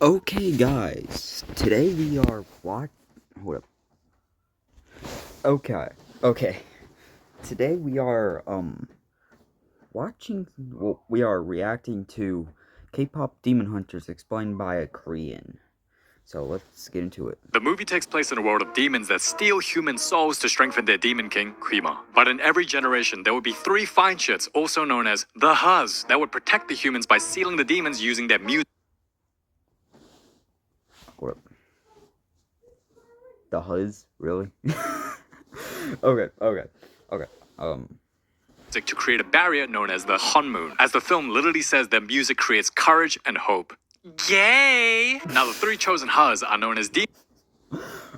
Okay, guys. Today we are Hold up. Okay. Today we are watching. Well, we are reacting to K-pop Demon Hunters explained by a Korean. So let's get into it. The movie takes place in a world of demons that steal human souls to strengthen their demon king, Klima. But in every generation, there would be three fine shits, also known as the Huz, that would protect the humans by sealing the demons using their music. Hold up. The Huz? Really? Okay. To create a barrier known as the Honmoon. As the film literally says, their music creates courage and hope. Yay! Now the three chosen Huz are known as demons.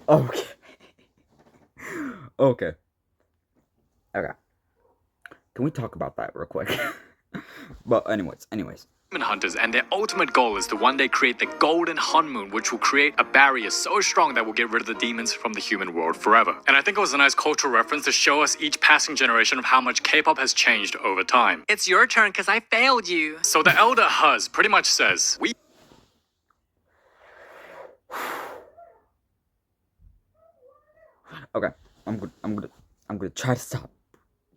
Okay. Can we talk about that real quick? But anyways. Demon hunters, and their ultimate goal is to one day create the golden Honmoon, which will create a barrier so strong that will get rid of the demons from the human world forever. And I think it was a nice cultural reference to show us each passing generation of how much K-pop has changed over time. It's your turn because I failed you. So the elder Huz pretty much says, Okay, I'm gonna try to stop.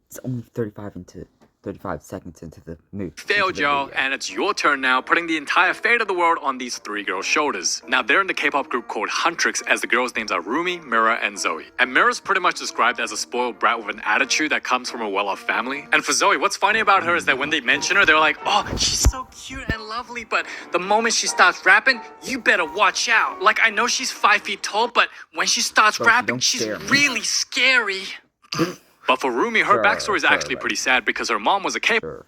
It's only 35 seconds into the movie. Failed, y'all, and it's your turn now, putting the entire fate of the world on these three girls' shoulders. Now, they're in the K-pop group called Huntrix, as the girls' names are Roomie, Mira, and Zoe. And Mira's pretty much described as a spoiled brat with an attitude that comes from a well-off family. And for Zoe, what's funny about her is that when they mention her, they're like, oh, she's so cute and lovely, but the moment she starts rapping, you better watch out. Like, I know she's 5 feet tall, but when she starts rapping, she's really scary. But for Roomie, her backstory is actually pretty sad because her mom was a K-pop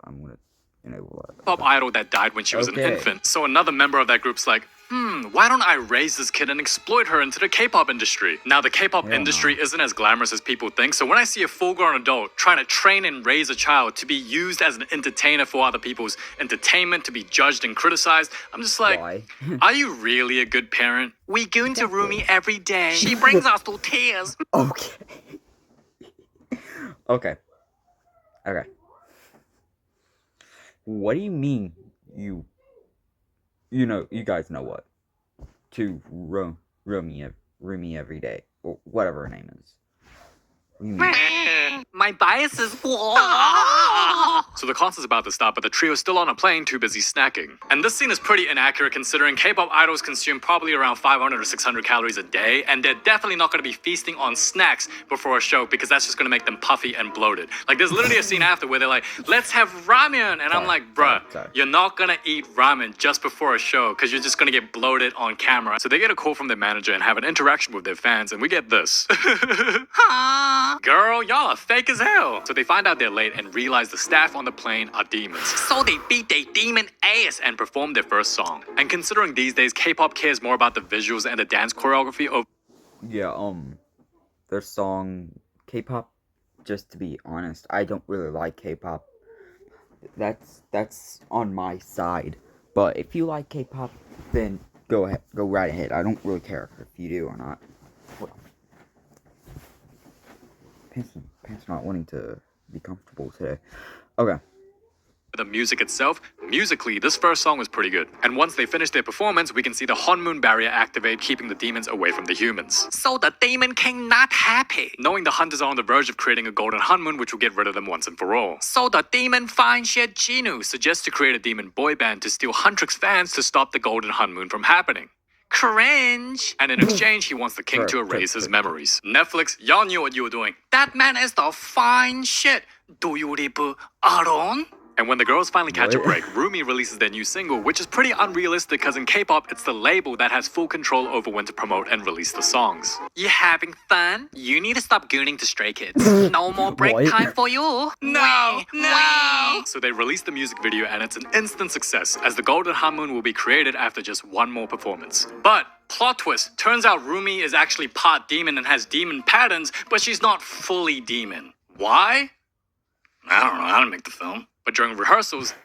I'm gonna enable idol that died when she was an infant. So another member of that group's like, why don't I raise this kid and exploit her into the K-pop industry? Now, the K-pop industry isn't as glamorous as people think, so when I see a full-grown adult trying to train and raise a child to be used as an entertainer for other people's entertainment, to be judged and criticized, I'm just like, are you really a good parent? We goon to Roomie every day. She brings us to tears. Okay. What do you mean you guys know what? To Roomie every day. Or whatever her name is. What do you mean? My bias is So the concert's about to stop, but the trio's still on a plane, too busy snacking. And this scene is pretty inaccurate considering K-pop idols consume probably around 500 or 600 calories a day, and they're definitely not going to be feasting on snacks before a show because that's just going to make them puffy and bloated. Like, there's literally a scene after where they're like, let's have ramen, and I'm like, bruh, you're not going to eat ramen just before a show because you're just going to get bloated on camera. So they get a call from their manager and have an interaction with their fans, and we get this. Girl, y'all are fake as hell. So they find out they're late and realize the staff on the plane are demons. So they beat their demon ass and perform their first song. And considering these days K-pop cares more about the visuals and the dance choreography of their song K-pop, just to be honest, I don't really like K-pop. That's on my side. But if you like K-pop, then go right ahead. I don't really care if you do or not. Hold on. Pants not wanting to be comfortable today. Okay. The music itself, musically, this first song was pretty good. And once they finish their performance, we can see the Honmoon barrier activate, keeping the demons away from the humans. So the demon king not happy, knowing the hunters are on the verge of creating a golden Honmoon, which will get rid of them once and for all. So the demon fine shit Genu suggests to create a demon boy band to steal Huntrix fans to stop the golden Honmoon from happening. Cringe. And in exchange, he wants the king to erase his memories. Netflix, y'all knew what you were doing. That man is the fine shit. Do you live alone? And when the girls finally catch a break, Roomie releases their new single, which is pretty unrealistic because in K-pop, it's the label that has full control over when to promote and release the songs. You having fun? You need to stop gooning to Stray Kids. No more break time for you. No. So they released the music video and it's an instant success as the Golden Honmoon will be created after just one more performance. But plot twist, turns out Roomie is actually part demon and has demon patterns, but she's not fully demon. Why? I don't know how to make the film. But during rehearsals,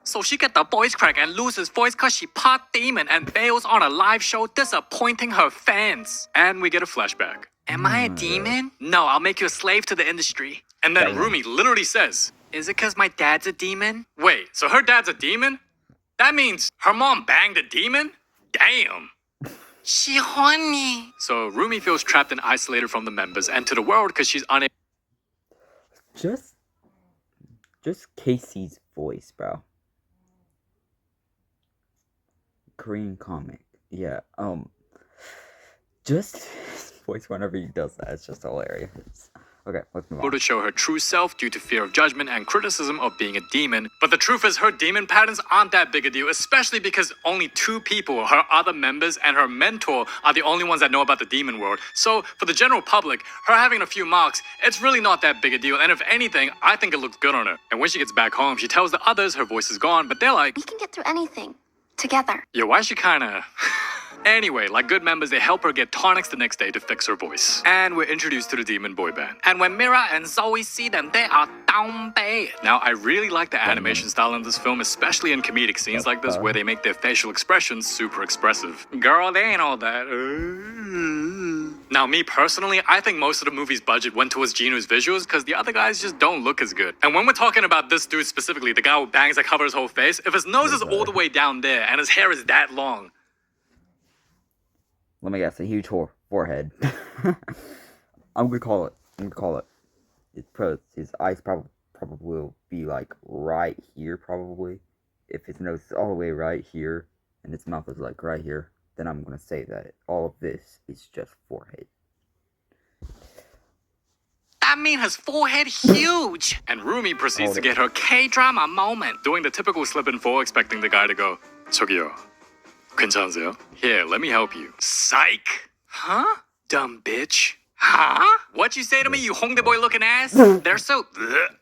so she get the voice crack and loses voice cause she part demon and bails on a live show disappointing her fans. And we get a flashback. Am I a demon? No, I'll make you a slave to the industry. And then Roomie literally says, is it cause my dad's a demon? Wait, so her dad's a demon? That means her mom banged a demon? Damn. 喜欢你. So Roomie feels trapped and isolated from the members and to the world because she's unable. Just Casey's voice, bro. Korean comic. Yeah, just his voice whenever he does that, it's just hilarious. Okay, let's move on. To show her true self due to fear of judgment and criticism of being a demon. But the truth is her demon patterns aren't that big a deal, especially because only 2 people, her other members and her mentor, are the only ones that know about the demon world. So for the general public, her having a few marks, it's really not that big a deal. And if anything, I think it looks good on her. And when she gets back home, she tells the others her voice is gone, but they're like, we can get through anything. Together. yeah, why is she kinda... Anyway, like good members, they help her get tonics the next day to fix her voice. And we're introduced to the demon boy band. And when Mira and Zoe see them, they are down bad. Now, I really like the animation style in this film, especially in comedic scenes like this where they make their facial expressions super expressive. Girl, they ain't all that. Now, me personally, I think most of the movie's budget went towards Gino's visuals because the other guys just don't look as good. And when we're talking about this dude specifically, the guy with bangs that cover his whole face, if his nose is all the way down there and his hair is that long, let me guess, a huge forehead. I'm gonna call it. His eyes probably will be like right here, probably. If his nose is all the way right here and his mouth is like right here, then I'm gonna say that all of this is just forehead. That means his forehead huge. And Roomie proceeds to get her K-drama moment, doing the typical slip and fall, expecting the guy to go, 저기요. 괜찮으세요? Here, let me help you. Psych. Huh? Dumb bitch. Huh? What you say to me, you Hongdae boy looking ass? They're so...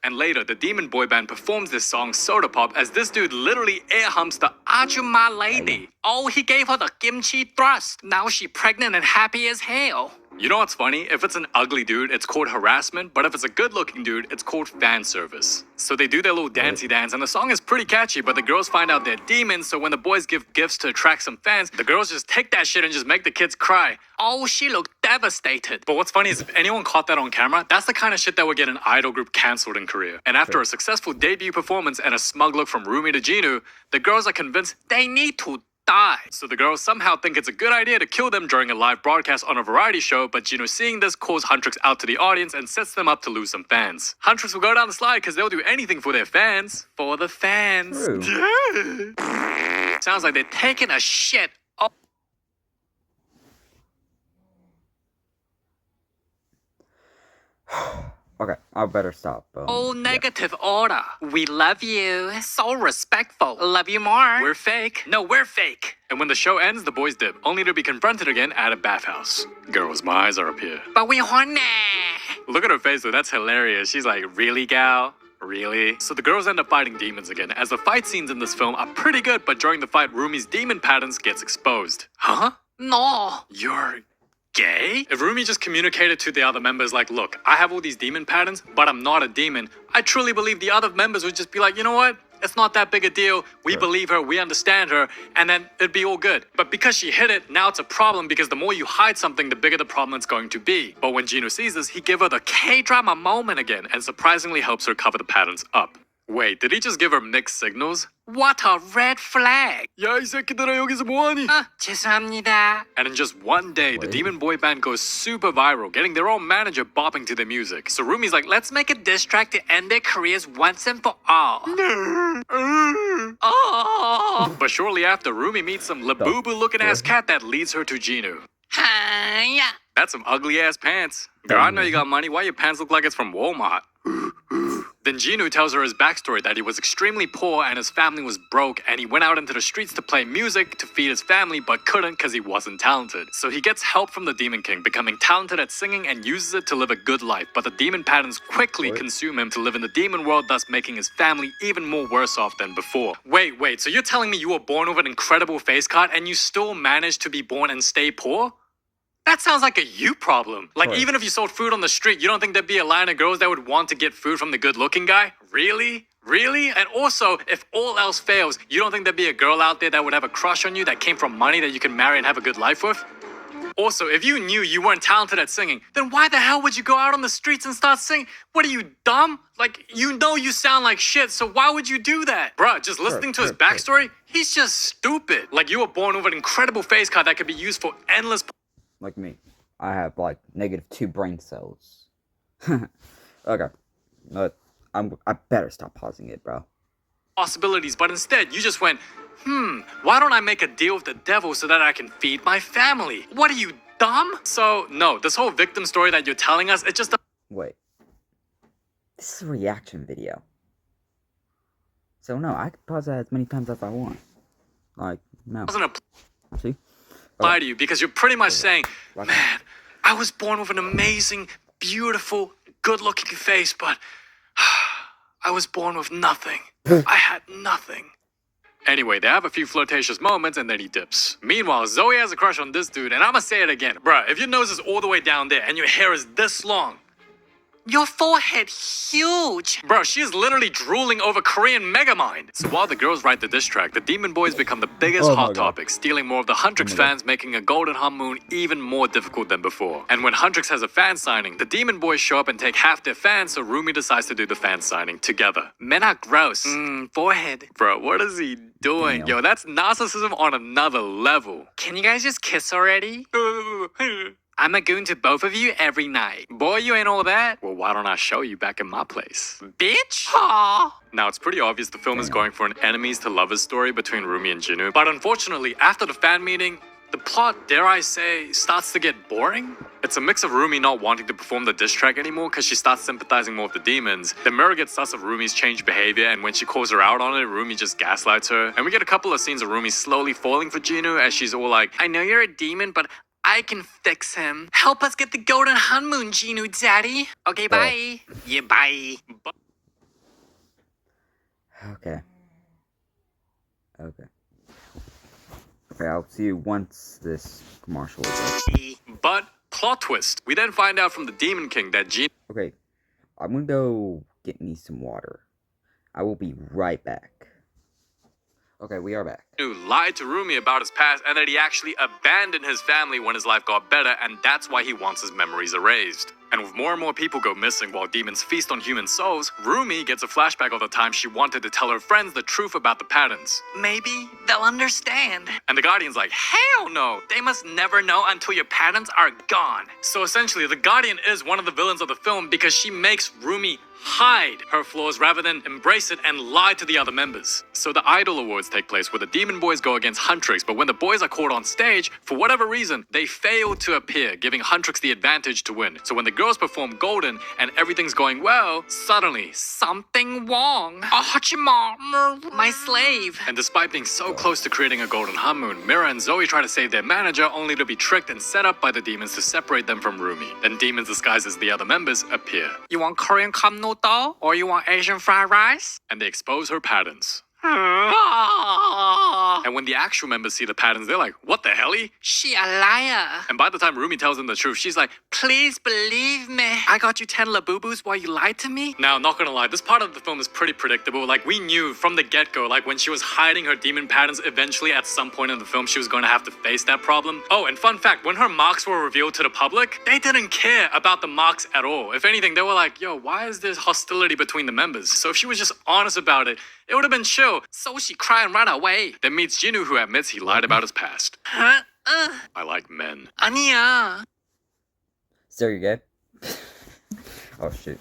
And later, the demon boy band performs this song, Soda Pop, as this dude literally air humps the Ajumma lady. Oh, he gave her the kimchi thrust. Now she pregnant and happy as hell. You know what's funny? If it's an ugly dude, it's called harassment, but if it's a good-looking dude, it's called fan service. So they do their little dancey dance, and the song is pretty catchy, but the girls find out they're demons, so when the boys give gifts to attract some fans, the girls just take that shit and just make the kids cry. Oh, she looked devastated. But what's funny is if anyone caught that on camera, that's the kind of shit that would get an idol group cancelled in Korea. And after a successful debut performance and a smug look from Roomie to Jinu, the girls are convinced they need to die. So the girls somehow think it's a good idea to kill them during a live broadcast on a variety show, but Jino seeing this calls Huntrix out to the audience and sets them up to lose some fans. Huntrix will go down the slide because they'll do anything for their fans. For the fans. Sounds like they're taking a shit. Okay, I better stop. Negative order. We love you. So respectful. Love you more. We're fake. No, we're fake. And when the show ends, the boys dip, only to be confronted again at a bathhouse. Girls, my eyes are up here. But we horny. Look at her face though, that's hilarious. She's like, really, gal? Really? So the girls end up fighting demons again, as the fight scenes in this film are pretty good, but during the fight, Roomie's demon patterns gets exposed. Huh? No. You're... gay? If Roomie just communicated to the other members like, look, I have all these demon patterns, but I'm not a demon, I truly believe the other members would just be like, you know what? It's not that big a deal. We believe her, we understand her, and then it'd be all good. But because she hid it, now it's a problem because the more you hide something, the bigger the problem it's going to be. But when Jino sees this, he gives her the K-drama moment again and surprisingly helps her cover the patterns up. Wait, did he just give her mixed signals? What a red flag! 야, 이 새끼들아 여기서 뭐하니? 죄송합니다. And in just one day, the demon boy band goes super viral, getting their own manager bopping to their music. So Roomie's like, let's make a diss track to end their careers once and for all. But shortly after, Roomie meets some labubu looking ass cat that leads her to Jinu. Hiya! That's some ugly ass pants. Girl, I know you got money. Why your pants look like it's from Walmart? Then Jinu tells her his backstory, that he was extremely poor and his family was broke, and he went out into the streets to play music to feed his family but couldn't because he wasn't talented. So he gets help from the Demon King, becoming talented at singing and uses it to live a good life, but the demon patterns quickly consume him to live in the demon world, thus making his family even more worse off than before. Wait, so you're telling me you were born with an incredible face card and you still managed to be born and stay poor? That sounds like a you problem. Like, even if you sold food on the street, you don't think there'd be a line of girls that would want to get food from the good-looking guy? Really? Really? And also, if all else fails, you don't think there'd be a girl out there that would have a crush on you that came from money that you can marry and have a good life with? Also, if you knew you weren't talented at singing, then why the hell would you go out on the streets and start singing? What are you, dumb? Like, you know you sound like shit, so why would you do that? Bruh, just listening to his backstory, He's just stupid. Like you were born with an incredible face card that could be used for endless Like me. I have like -2 brain cells. Okay. I better stop pausing it, bro. possibilities, but instead you just went, why don't I make a deal with the devil so that I can feed my family? What are you, dumb? So, no, this whole victim story that you're telling us, it's just a Wait. This is a reaction video. So no, I can pause that as many times as I want. Like, no. doesn't See? apply to you because you're pretty much saying, Like- man, I was born with an amazing, beautiful, good-looking face, but I was born with nothing. I had nothing. Anyway, they have a few flirtatious moments and then he dips. Meanwhile, Zoe has a crush on this dude, and I'ma say it again. Bruh, if your nose is all the way down there and your hair is this long, your forehead huge. Bro, she is literally drooling over Korean Megamind. So while the girls write the diss track, the Demon Boys become the biggest Oh my hot God. topic, stealing more of the Huntrix fans, making a Golden Moon even more difficult than before. And when Huntrix has a fan signing, the Demon Boys show up and take half their fans, so Roomie decides to do the fan signing together. Men are gross. Forehead. Bro, what is he doing? Damn. Yo, that's narcissism on another level. Can you guys just kiss already? I'm a goon to both of you every night. Boy, you ain't all that. Well, why don't I show you back in my place? Bitch! Aww. Now, it's pretty obvious the film is Damn. going for an enemies to lovers story between Roomie and Jinu. But unfortunately, after the fan meeting, the plot, dare I say, starts to get boring. It's a mix of Roomie not wanting to perform the diss track anymore because she starts sympathizing more with the demons. Then Mirror gets sus of Roomie's changed behavior, and when she calls her out on it, Roomie just gaslights her. And we get a couple of scenes of Roomie slowly falling for Jinu as she's all like, I know you're a demon, but I can fix him. Help us get the Golden Moon, Jinu, daddy. Okay, bye. Yeah, bye. Okay. Okay. Okay, I'll see you once this commercial is over. But, plot twist. We then find out from the Demon King that Jinu Okay, I'm gonna go get me some water. I will be right back. Okay, we are back. lied to Roomie about his past and that he actually abandoned his family when his life got better, and that's why he wants his memories erased. And with more and more people go missing while demons feast on human souls, Roomie gets a flashback of the time she wanted to tell her friends the truth about the patterns. Maybe they'll understand. And the Guardian's like, hell no! They must never know until your patterns are gone. So essentially, the Guardian is one of the villains of the film because she makes Roomie hide her flaws rather than embrace it and lie to the other members. So the Idol Awards take place where the Demon Boys go against Huntrix, but when the boys are caught on stage, for whatever reason, they fail to appear, giving Huntrix the advantage to win. So when the girls perform Golden and everything's going well, suddenly, something wrong. Hachima, my slave. And despite being so close to creating a Golden Moon, Mira and Zoe try to save their manager only to be tricked and set up by the demons to separate them from Roomie. Then demons disguised as the other members appear. You want Korean cup noodle or you want Asian fried rice? And they expose her patterns. And when the actual members see the patterns, they're like, what the helly? She a liar. And by the time Roomie tells them the truth, she's like, please believe me. I got you 10 labubus while you lied to me? Now, not gonna lie, this part of the film is pretty predictable. Like, we knew from the get-go, like when she was hiding her demon patterns, eventually at some point in the film, she was gonna have to face that problem. Oh, and fun fact, when her marks were revealed to the public, they didn't care about the marks at all. If anything, they were like, yo, why is there hostility between the members? So if she was just honest about it, it would have been chill. So she cried and ran away. Then meets Jinu, who admits he lied about his past. Huh? I like men. 아니야. So you gay? Oh shit.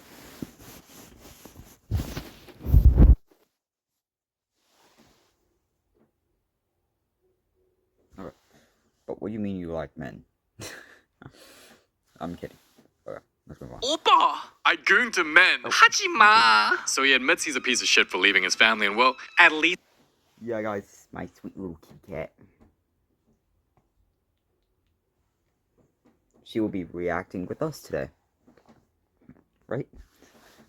Okay. But what do you mean you like men? I'm kidding. Okay, let's move on. 오빠! I goon to men. 하지마. So he admits he's a piece of shit for leaving his family, and well, at least Yeah, guys, my sweet little kitty cat. She will be reacting with us today. Right?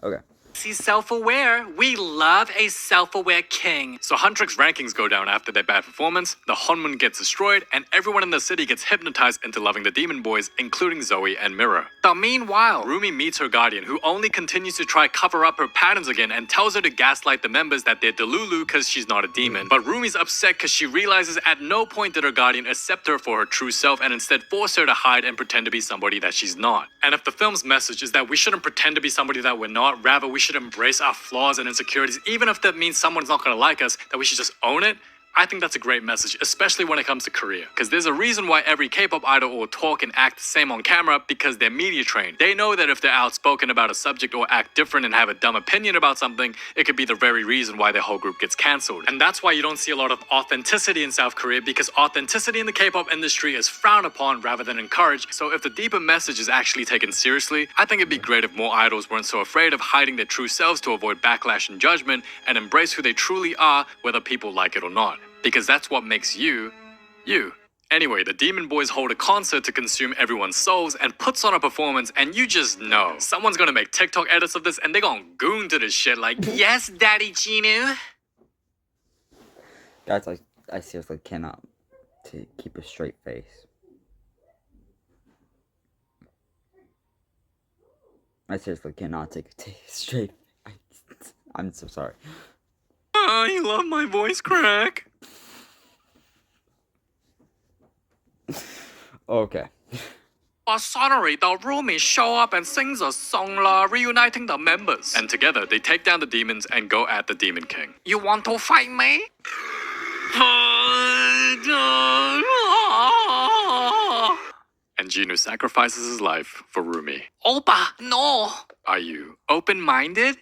Okay. he's self-aware. We love a self-aware king. So Huntrix rankings go down after their bad performance, the Honmun gets destroyed, and everyone in the city gets hypnotized into loving the demon boys, including Zoe and Mirror. But meanwhile, Roomie meets her guardian, who only continues to try cover up her patterns again and tells her to gaslight the members that they're Delulu because she's not a demon. But Roomie's upset because she realizes at no point did her guardian accept her for her true self and instead force her to hide and pretend to be somebody that she's not. And if the film's message is that we shouldn't pretend to be somebody that we're not, rather we should embrace our flaws and insecurities, even if that means someone's not gonna like us, that we should just own it, I think that's a great message, especially when it comes to Korea. Because there's a reason why every K-pop idol will talk and act the same on camera, because they're media trained. They know that if they're outspoken about a subject or act different and have a dumb opinion about something, it could be the very reason why their whole group gets cancelled. And that's why you don't see a lot of authenticity in South Korea, because authenticity in the K-pop industry is frowned upon rather than encouraged. So if the deeper message is actually taken seriously, I think it'd be great if more idols weren't so afraid of hiding their true selves to avoid backlash and judgment, and embrace who they truly are, whether people like it or not. Because that's what makes you, you. Anyway, the Demon Boys hold a concert to consume everyone's souls and puts on a performance, and you just know someone's gonna make TikTok edits of this and they're gonna goon to this shit like, yes, Daddy Jinu. Guys, I seriously cannot keep a straight face. I seriously cannot take a straight. I'm so sorry. Oh, you love my voice crack. Okay. Suddenly, the Roomie show up and sings a song reuniting the members. And together, they take down the demons and go at the Demon King. You want to fight me? And Jinu sacrifices his life for Roomie. Oppa, no! Are you open-minded?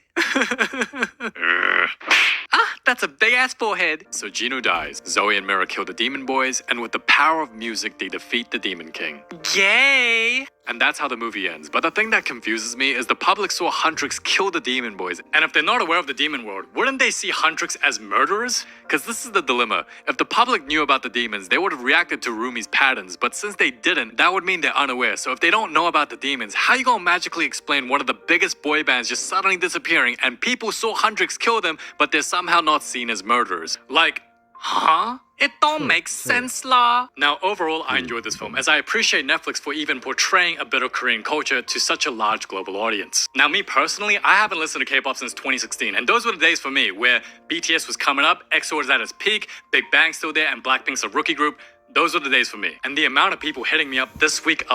That's a big-ass forehead. So Jinu dies, Zoe and Mira kill the Demon Boys, and with the power of music, they defeat the Demon King. Yay! And that's how the movie ends. But the thing that confuses me is the public saw Huntrix kill the Demon Boys, and if they're not aware of the demon world, wouldn't they see Huntrix as murderers? Because this is the dilemma. If the public knew about the demons, they would have reacted to Roomie's patterns, but since they didn't, that would mean they're unaware. So if they don't know about the demons, how you gonna magically explain one of the biggest boy bands just suddenly disappearing, and people saw Huntrix kill them, but they're somehow not seen as murderers? Like, huh? It don't make sense, lah. Now, overall, I enjoyed this film, as I appreciate Netflix for even portraying a bit of Korean culture to such a large global audience. Now, me personally, I haven't listened to K-pop since 2016, and those were the days for me where BTS was coming up, EXO was at its peak, Big Bang's still there, and Blackpink's a rookie group. Those were the days for me. And the amount of people hitting me up this week,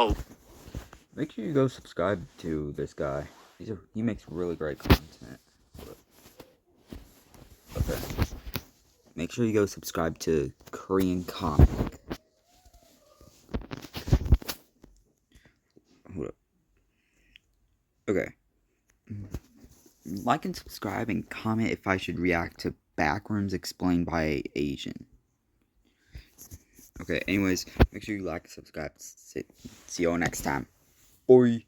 Make sure you go subscribe to this guy. He makes really great content. Okay. Make sure you go subscribe to Korean Comic. Hold up. Okay. Like and subscribe and comment if I should react to Backrooms Explained by Asian. Okay, anyways, make sure you like and subscribe. See you all next time. Bye.